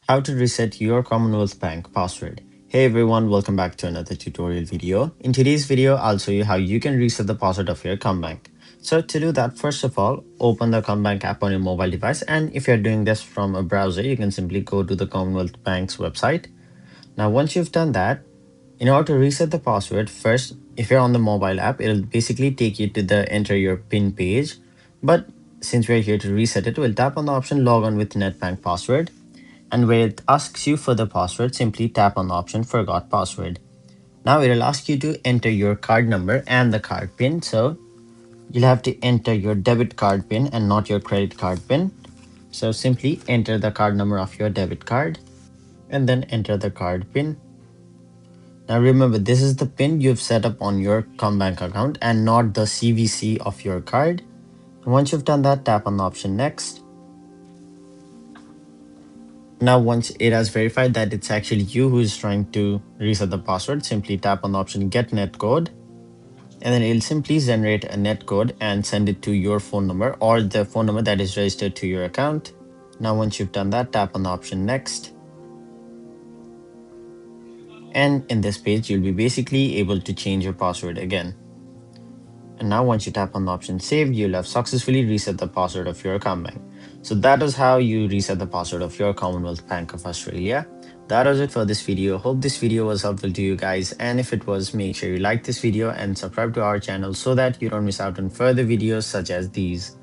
How to reset your Commonwealth Bank password. Hey everyone, welcome back to another tutorial video. In today's video, I'll show you how you can reset the password of your CommBank. So to do that, first of all, open the CommBank app on your mobile device. And if you're doing this from a browser, you can simply go to the Commonwealth Bank's website. Now, once you've done that, in order to reset the password, first, if you're on the mobile app, it'll basically take you to the enter your PIN page. But since we're here to reset it, we'll tap on the option log on with NetBank Password. And where it asks you for the password, simply tap on the option forgot password. Now it will ask you to enter your card number and the card pin. So you'll have to enter your debit card pin and not your credit card pin. So simply enter the card number of your debit card and then enter the card pin. Now remember, this is the pin you've set up on your CommBank account and not the CVC of your card. Once you've done that, tap on the option next. Now, once it has verified that it's actually you who is trying to reset the password, simply tap on the option Get NetCode, and then it'll simply generate a netcode and send it to your phone number or the phone number that is registered to your account. Now, once you've done that, tap on the option Next. And in this page, you'll be basically able to change your password again. And now once you tap on the option Save, you'll have successfully reset the password of your CommBank. So that is how you reset the password of your Commonwealth Bank of Australia. That was it for this video. Hope this video was helpful to you guys. And if it was, make sure you like this video and subscribe to our channel so that you don't miss out on further videos such as these.